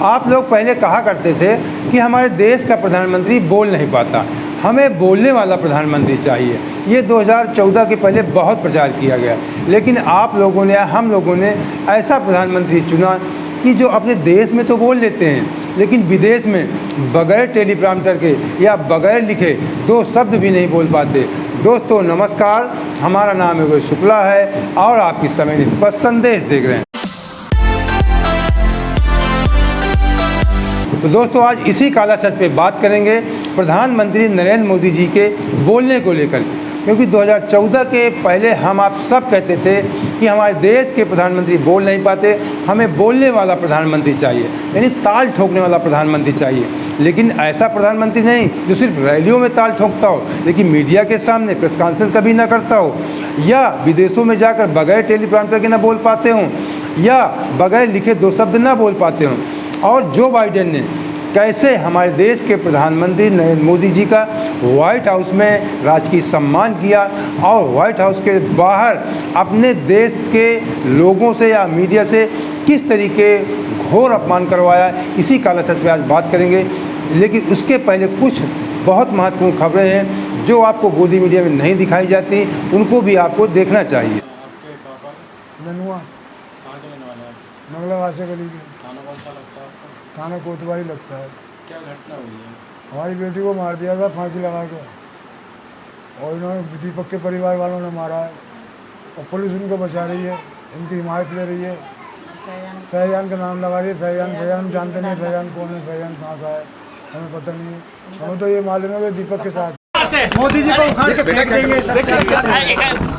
आप लोग पहले कहा करते थे कि हमारे देश का प्रधानमंत्री बोल नहीं पाता, हमें बोलने वाला प्रधानमंत्री चाहिए। ये 2014 के पहले बहुत प्रचार किया गया, लेकिन आप लोगों ने, हम लोगों ने ऐसा प्रधानमंत्री चुना कि जो अपने देश में तो बोल लेते हैं, लेकिन विदेश में बगैर टेलीप्रॉम्प्टर के या बगैर लिखे 2 शब्द भी नहीं बोल पाते। दोस्तों नमस्कार, हमारा नाम योगेश शुक्ला है और आप इस समय इस पर संदेश देख रहे हैं। तो दोस्तों आज इसी काला सच पे बात करेंगे प्रधानमंत्री नरेंद्र मोदी जी के बोलने को लेकर, क्योंकि 2014 के पहले हम आप सब कहते थे कि हमारे देश के प्रधानमंत्री बोल नहीं पाते, हमें बोलने वाला प्रधानमंत्री चाहिए, यानी ताल ठोकने वाला प्रधानमंत्री चाहिए। लेकिन ऐसा प्रधानमंत्री नहीं जो सिर्फ रैलियों में ताल ठोकता हो, लेकिन मीडिया के सामने प्रेस कॉन्फ्रेंस कभी ना करता हो, या विदेशों में जाकर बगैर टेलीप्रॉम्प्टर के ना बोल पाते हों, या बगैर लिखे 2 शब्द ना बोल पाते हों। और जो बाइडेन ने कैसे हमारे देश के प्रधानमंत्री नरेंद्र मोदी जी का व्हाइट हाउस में राजकीय सम्मान किया और व्हाइट हाउस के बाहर अपने देश के लोगों से या मीडिया से किस तरीके घोर अपमान करवाया, इसी काला सच पे आज बात करेंगे। लेकिन उसके पहले कुछ बहुत महत्वपूर्ण खबरें हैं जो आपको गोदी मीडिया में नहीं दिखाई जाती, उनको भी आपको देखना चाहिए। मंगलावार से गली के थाना कौन सा लगता है आपको? थाना कोतवाली लगता है। क्या घटना हुई है? हमारी बेटी को मार दिया था फांसी लगा के, और इन्होंने दीपक के परिवार वालों ने मारा है, और पुलिस इनको बचा रही है, इनकी हिमायत ले रही है। फैजान का नाम लगा रही है। फैजान हम जानते नहीं फैजान कौन है, फैजान कहाँ का है हमें पता नहीं है। हमें तो ये मालूम है कि दीपक के साथ मोदी जी को उखाड़ के फेंक देंगे।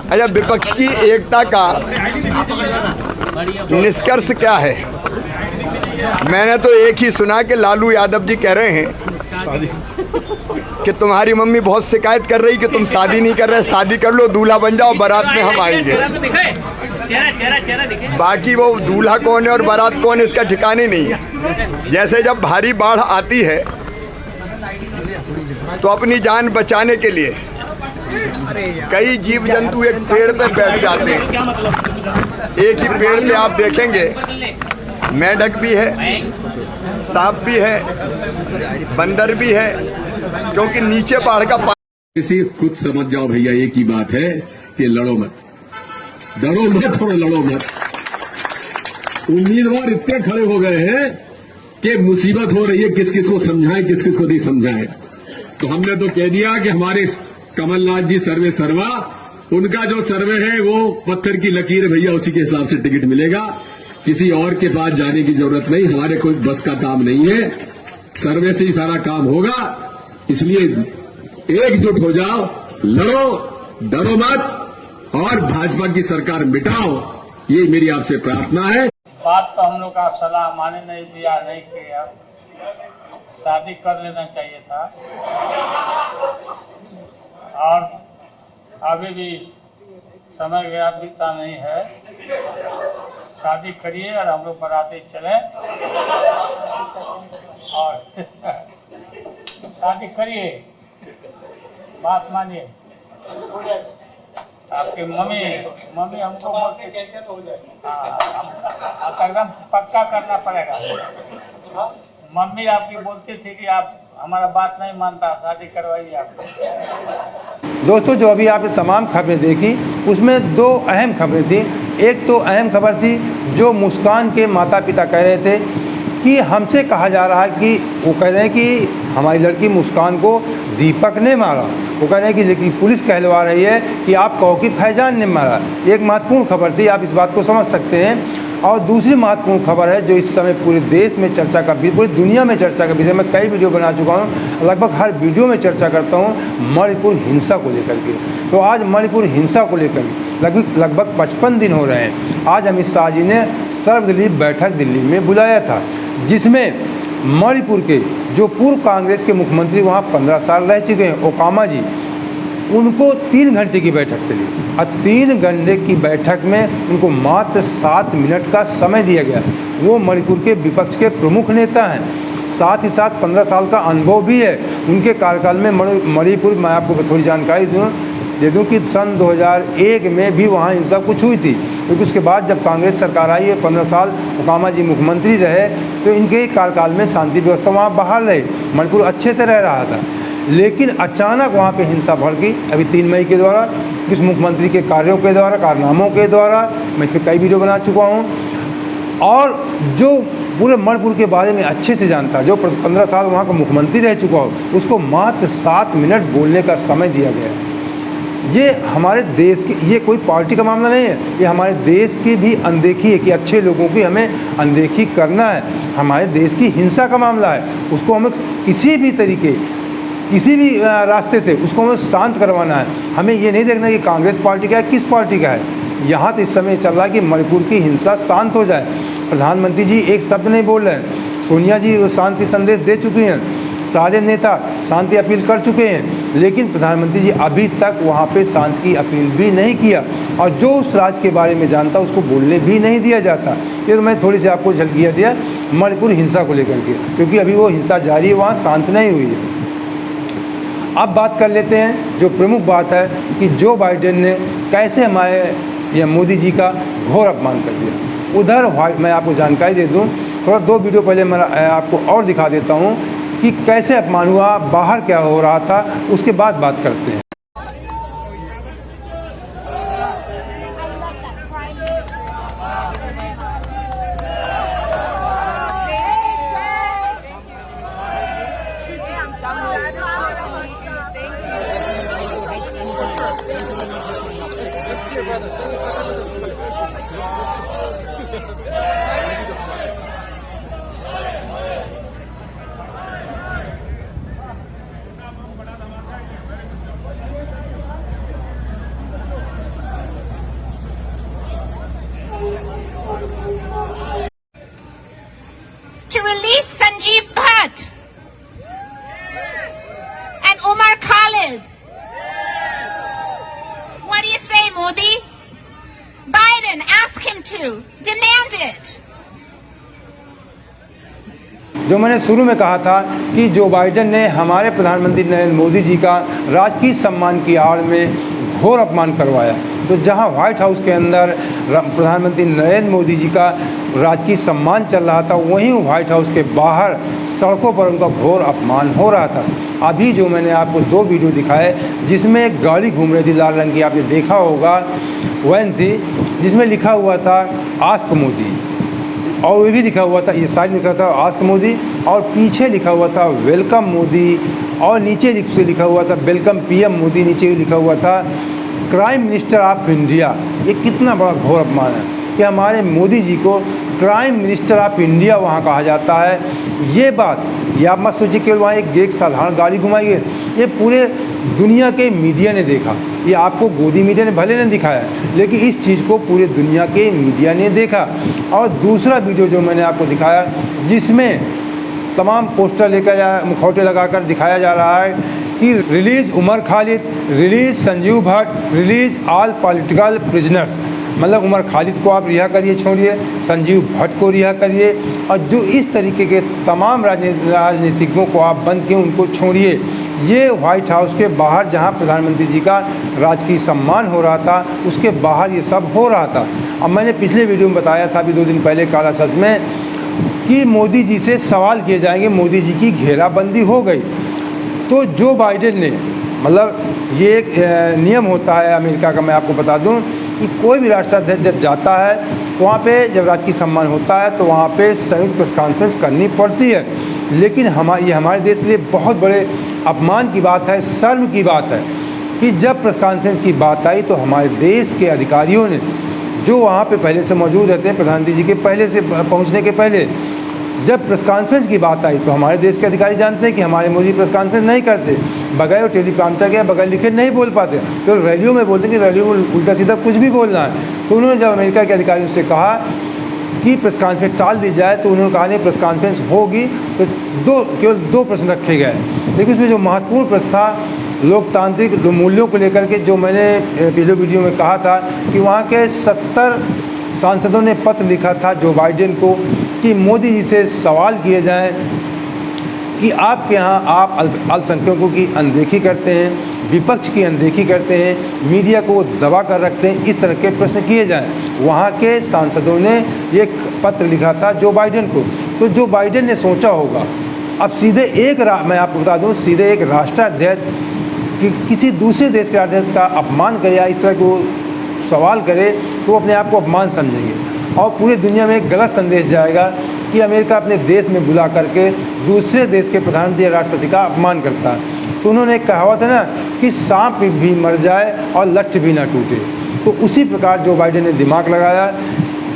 अच्छा, विपक्ष की एकता का निष्कर्ष क्या है? मैंने तो एक ही सुना कि लालू यादव जी कह रहे हैं कि तुम्हारी मम्मी बहुत शिकायत कर रही कि तुम शादी नहीं कर रहे, शादी कर लो, दूल्हा बन जाओ, बारात में हम आएंगे। बाकी वो दूल्हा कौन है और बारात कौन है इसका ठिकाने नहीं है। जैसे जब भारी बाढ़ आती है तो अपनी जान बचाने के लिए कई जीव जंतु एक पेड़ पे बैठ जाते हैं। एक ही पेड़ पे आप देखेंगे मेंढक भी है, सांप भी है, बंदर भी है, क्योंकि नीचे पहाड़ का किसी खुद समझ जाओ भैया, एक ही बात है कि लड़ो मत, डरो मत और लड़ो मत। उम्मीदवार इतने खड़े हो गए हैं कि मुसीबत हो रही है, किस किस को समझाएं किस किस को नहीं समझाएं। तो हमने तो कह दिया कि हमारे कमलनाथ जी सर्वे सर्वा, उनका जो सर्वे है वो पत्थर की लकीर भैया, उसी के हिसाब से टिकट मिलेगा। किसी और के पास जाने की जरूरत नहीं, हमारे कोई बस का काम नहीं है, सर्वे से ही सारा काम होगा। इसलिए एकजुट हो जाओ, लड़ो, डरो मत और भाजपा की सरकार मिटाओ, ये मेरी आपसे प्रार्थना है। बात तो हम लोग का सलाह माने नहीं दिया, नहीं किया, शादी कर लेना चाहिए था। और अभी भी समय गया, बीता नहीं है, शादी करिए और हम लोग बराती चले और शादी करिए, बात मानिए। आपकी मम्मी हमको कैसे हो जाए, एकदम पक्का करना पड़ेगा। मम्मी आपकी बोलती थी कि आप हमारा बात नहीं मानता, शादी करवाइए आप। दोस्तों जो अभी आपने तमाम खबरें देखी उसमें 2 अहम खबरें थी। एक तो अहम खबर थी जो मुस्कान के माता पिता कह रहे थे कि हमसे कहा जा रहा है कि वो कह रहे हैं कि हमारी लड़की मुस्कान को दीपक ने मारा, वो कह रहे हैं कि लेकिन पुलिस कहलवा रही है कि आप कहो कि फैजान ने मारा। एक महत्वपूर्ण खबर थी, आप इस बात को समझ सकते हैं। और दूसरी महत्वपूर्ण खबर है जो इस समय पूरे देश में चर्चा का, पूरी दुनिया में चर्चा का विषय, मैं कई वीडियो बना चुका हूँ, लगभग हर वीडियो में चर्चा करता हूँ मणिपुर हिंसा को लेकर के। तो आज मणिपुर हिंसा को लेकर लगभग 55 दिन हो रहे हैं। आज अमित शाह जी ने सर्वदलीय बैठक दिल्ली में बुलाया था, जिसमें मणिपुर के जो पूर्व कांग्रेस के मुख्यमंत्री वहाँ 15 साल रह चुके हैं, ओकामा जी, उनको 3 घंटे की बैठक चली और 3 घंटे की बैठक में उनको मात्र 7 मिनट का समय दिया गया। वो मणिपुर के विपक्ष के प्रमुख नेता हैं, साथ ही साथ 15 साल का अनुभव भी है उनके कार्यकाल में। मणिपुर, मैं आपको थोड़ी जानकारी दूँ दे दूं कि सन 2001 में भी वहाँ हिंसा कुछ हुई थी, क्योंकि उसके बाद जब कांग्रेस सरकार आई है 15 साल ओकामा जी मुख्यमंत्री रहे, तो इनके कार्यकाल में शांति व्यवस्था वहाँ बहाल रही, मणिपुर अच्छे से रह रहा था। लेकिन अचानक वहाँ पे हिंसा भड़की अभी 3 मई के द्वारा, किस मुख्यमंत्री के कार्यों के द्वारा, कारनामों के द्वारा। मैं इस पर कई वीडियो बना चुका हूँ। और जो पूरे मणिपुर के बारे में अच्छे से जानता, जो 15 साल वहाँ का मुख्यमंत्री रह चुका हो, उसको मात्र 7 मिनट बोलने का समय दिया गया है। ये हमारे देश की, ये कोई पार्टी का मामला नहीं है, ये हमारे देश की भी अनदेखी है कि अच्छे लोगों की हमें अनदेखी करना है। हमारे देश की हिंसा का मामला है, उसको हमें किसी भी तरीके, किसी भी रास्ते से उसको हमें शांत करवाना है। हमें ये नहीं देखना कि कांग्रेस पार्टी का है, किस पार्टी का है। यहाँ तो इस समय चल रहा है कि मणिपुर की हिंसा शांत हो जाए। प्रधानमंत्री जी एक शब्द नहीं बोल रहे हैं, सोनिया जी शांति संदेश दे चुकी हैं, सारे नेता शांति अपील कर चुके हैं, लेकिन प्रधानमंत्री जी अभी तक वहाँ पे शांति की अपील भी नहीं किया। और जो उस राज्य के बारे में जानता उसको बोलने भी नहीं दिया जाता। ये तो मैं थोड़ी सी आपको झलकियाँ दिया मणिपुर हिंसा को लेकर के, क्योंकि अभी वो हिंसा जारी है, वहाँ शांत नहीं हुई है। अब बात कर लेते हैं जो प्रमुख बात है कि जो बाइडेन ने कैसे हमारे या मोदी जी का घोर अपमान कर दिया। उधर मैं आपको जानकारी दे दूं, थोड़ा 2 वीडियो पहले मैं आपको और दिखा देता हूं कि कैसे अपमान हुआ, बाहर क्या हो रहा था, उसके बाद बात करते हैं। To release Sanjeev Bhatt and Omar Khalid. What do you say, Modi? Biden, ask him to. Demand it. जो मैंने शुरू में कहा था कि जो बाइडेन ने हमारे प्रधानमंत्री नरेंद्र मोदी जी का राजकीय सम्मान की आड़ में घोर अपमान करवाया, तो जहां व्हाइट हाउस के अंदर प्रधानमंत्री नरेंद्र मोदी जी का राजकीय सम्मान चल रहा था, वहीं व्हाइट हाउस के बाहर सड़कों पर उनका घोर अपमान हो रहा था। अभी जो मैंने आपको 2 वीडियो दिखाए, जिसमें एक गाड़ी घूम रही थी लाल रंग की, आपने देखा होगा, वैन थी जिसमें लिखा हुआ था आस्क मोदी, और ये भी लिखा हुआ था, ये साइड में लिखा था आस्क मोदी, और पीछे लिखा हुआ था वेलकम मोदी, और नीचे से लिखा हुआ था वेलकम पीएम मोदी, नीचे लिखा हुआ था क्राइम मिनिस्टर ऑफ इंडिया। ये कितना बड़ा घोर अपमान है कि हमारे मोदी जी को क्राइम मिनिस्टर ऑफ इंडिया वहाँ कहा जाता है। ये बात, ये आप मत सोचिए केवल वहाँ एक साधारण गाड़ी घुमाई है, ये पूरे दुनिया के मीडिया ने देखा। ये आपको गोदी मीडिया ने भले नहीं दिखाया, लेकिन इस चीज़ को पूरे दुनिया के मीडिया ने देखा। और दूसरा वीडियो जो मैंने आपको दिखाया, जिसमें तमाम पोस्टर लेकर मुखौटे लगाकर दिखाया जा रहा है कि release Umar Khalid, release Sanjiv Bhatt, release all political prisoners. मतलब उमर खालिद को आप रिहा करिए, छोड़िए, संजीव भट्ट को रिहा करिए, और जो इस तरीके के तमाम राजनीतिज्ञों को आप बंद किए, उनको छोड़िए। ये व्हाइट हाउस के बाहर जहां प्रधानमंत्री जी का राजकीय सम्मान हो रहा था, उसके बाहर ये सब हो रहा था। अब मैंने पिछले वीडियो में बताया था अभी 2 दिन पहले काला सच में कि मोदी जी से सवाल किए जाएंगे, मोदी जी की घेराबंदी हो गई। तो जो बाइडेन ने, मतलब ये एक नियम होता है अमेरिका का, मैं आपको बता दूं कि कोई भी राष्ट्राध्यक्ष जब जाता है तो वहाँ पे जब राजकीय सम्मान होता है तो वहाँ पे संयुक्त प्रेस कॉन्फ्रेंस करनी पड़ती है। लेकिन ये हमारे देश के लिए बहुत बड़े अपमान की बात है, शर्म की बात है कि जब प्रेस कॉन्फ्रेंस की बात आई तो हमारे देश के अधिकारियों ने, जो वहाँ पे पहले से मौजूद रहते हैं, प्रधानमंत्री जी के पहले से पहुँचने के पहले, जब प्रेस कॉन्फ्रेंस की बात आई तो हमारे देश के अधिकारी जानते हैं कि हमारे मोदी प्रेस कॉन्फ्रेंस नहीं करते, बगैर टेलीप्रॉम्प्टर के, बगैर लिखे नहीं बोल पाते, तो रैलियों में बोलते हैं कि रैलियों में उल्टा सीधा कुछ भी बोलना है। तो उन्होंने जब अमेरिका के अधिकारियों से कहा कि प्रेस कॉन्फ्रेंस टाल दी जाए, तो उन्होंने कहा नहीं, प्रेस कॉन्फ्रेंस होगी। तो केवल 2 प्रश्न रखे गए, लेकिन उसमें जो महत्वपूर्ण प्रश्न था लोकतांत्रिक मूल्यों को लेकर के, जो मैंने पिछले वीडियो में कहा था कि वहाँ के 70 सांसदों ने पत्र लिखा था जो बाइडेन को कि मोदी जी से सवाल किए जाएं कि आपके यहाँ आप अल्पसंख्यकों की अनदेखी करते हैं, विपक्ष की अनदेखी करते हैं, मीडिया को दबा कर रखते हैं, इस तरह के प्रश्न किए जाएं। वहाँ के सांसदों ने एक पत्र लिखा था जो बाइडेन को, तो जो बाइडेन ने सोचा होगा अब सीधे मैं आपको बता दूं, सीधे एक राष्ट्राध्यक्ष कि किसी दूसरे देश के राष्ट्राध्यक्ष का अपमान करे या इस तरह को सवाल करे तो वो अपने आप को अपमान समझेंगे और पूरी दुनिया में एक गलत संदेश जाएगा कि अमेरिका अपने देश में बुला करके दूसरे देश के प्रधानमंत्री या राष्ट्रपति का अपमान करता है। तो उन्होंने एक कहावत है ना कि सांप भी मर जाए और लठ भी ना टूटे, तो उसी प्रकार जो बाइडेन ने दिमाग लगाया,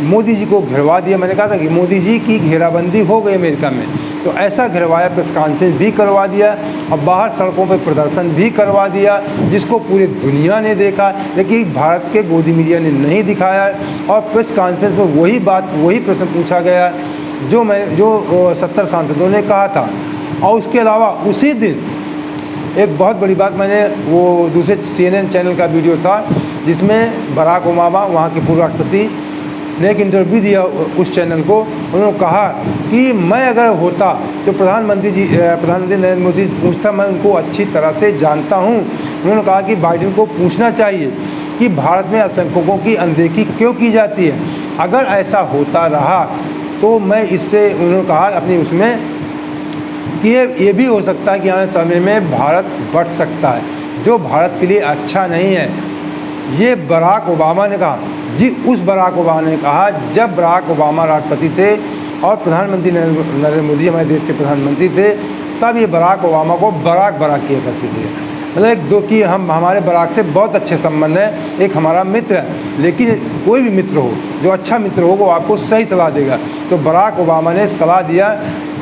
मोदी जी को घेरवा दिया। मैंने कहा था कि मोदी जी की घेराबंदी हो गई अमेरिका में, तो ऐसा घेरवाया, प्रेस कॉन्फ्रेंस भी करवा दिया और बाहर सड़कों पर प्रदर्शन भी करवा दिया, जिसको पूरी दुनिया ने देखा, लेकिन भारत के गोदी मीडिया ने नहीं दिखाया। और प्रेस कॉन्फ्रेंस में वही प्रश्न पूछा गया जो 70 सांसदों ने कहा था। और उसके अलावा उसी दिन एक बहुत बड़ी बात, मैंने वो दूसरे CNN चैनल का वीडियो था जिसमें बराक ओबामा, वहाँ के पूर्व राष्ट्रपति, ने एक इंटरव्यू दिया उस चैनल को। उन्होंने कहा कि मैं अगर होता तो प्रधानमंत्री नरेंद्र मोदी जी पूछता, मैं उनको अच्छी तरह से जानता हूँ। उन्होंने कहा कि बाइडेन को पूछना चाहिए कि भारत में अल्पसंख्यकों की अनदेखी क्यों की जाती है। अगर ऐसा होता रहा तो मैं इससे, उन्होंने कहा अपनी उसमें कि ये भी हो सकता है कि आने समय में भारत बढ़ सकता है, जो भारत के लिए अच्छा नहीं है। ये बराक ओबामा ने कहा जी, उस बराक ओबामा ने कहा जब बराक ओबामा राष्ट्रपति थे और प्रधानमंत्री नरेंद्र मोदी हमारे देश के प्रधानमंत्री थे, तब ये बराक ओबामा को बराक किया करते थे। मतलब एक दो कि हमारे बराक से बहुत अच्छे संबंध हैं, एक हमारा मित्र है, लेकिन कोई भी मित्र हो, जो अच्छा मित्र हो वो आपको सही सलाह देगा। तो बराक ओबामा ने सलाह दिया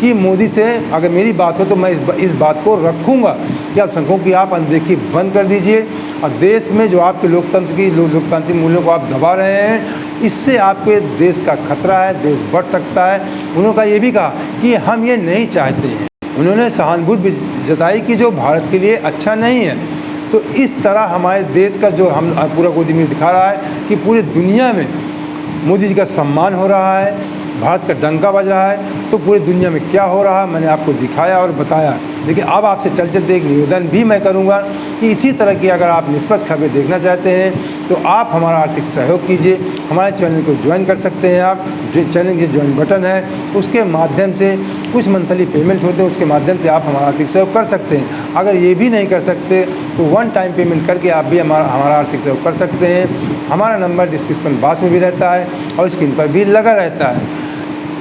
कि मोदी से अगर मेरी बात हो तो मैं इस बात को रखूँगा कि अल्पसंख्यकों की आप अनदेखी बंद कर दीजिए और देश में जो आपके लोकतांत्रिक मूल्यों को आप दबा रहे हैं, इससे आपके देश का खतरा है, देश बढ़ सकता है। उन्होंने कहा, ये भी कहा कि हम ये नहीं चाहते हैं। उन्होंने सहानुभूति जताई कि जो भारत के लिए अच्छा नहीं है। तो इस तरह हमारे देश का जो हम पूरा गोदी में दिखा रहा है कि पूरी दुनिया में मोदी जी का सम्मान हो रहा है, भारत का डंका बज रहा है। तो पूरी दुनिया में क्या हो रहा है मैंने आपको दिखाया और बताया। लेकिन अब आपसे चलते एक निवेदन भी मैं करूंगा कि इसी तरह की अगर आप निष्पक्ष खबरें देखना चाहते हैं तो आप हमारा आर्थिक सहयोग कीजिए। हमारे चैनल को ज्वाइन कर सकते हैं आप, जो चैनल के ज्वाइन बटन है उसके माध्यम से कुछ मंथली पेमेंट होते हैं, उसके माध्यम से आप हमारा आर्थिक सहयोग कर सकते हैं। अगर ये भी नहीं कर सकते तो वन टाइम पेमेंट करके आप भी हमारा आर्थिक सहयोग कर सकते हैं। हमारा नंबर डिस्क्रिप्शन बॉक्स में भी रहता है और स्क्रीन पर भी लगा रहता है।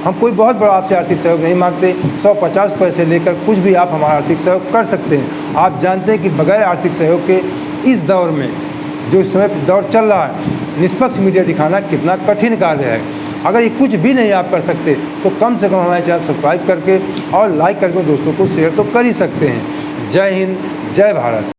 हम कोई बहुत बड़ा आपसे आर्थिक सहयोग नहीं मांगते, 150 पैसे लेकर कुछ भी आप हमारा आर्थिक सहयोग कर सकते हैं। आप जानते हैं कि बगैर आर्थिक सहयोग के इस दौर में, जो इस समय दौर चल रहा है, निष्पक्ष मीडिया दिखाना कितना कठिन कार्य है। अगर ये कुछ भी नहीं आप कर सकते तो कम से कम हमारे चैनल सब्सक्राइब करके और लाइक करके दोस्तों को शेयर तो कर ही सकते हैं। जय हिंद, जय भारत।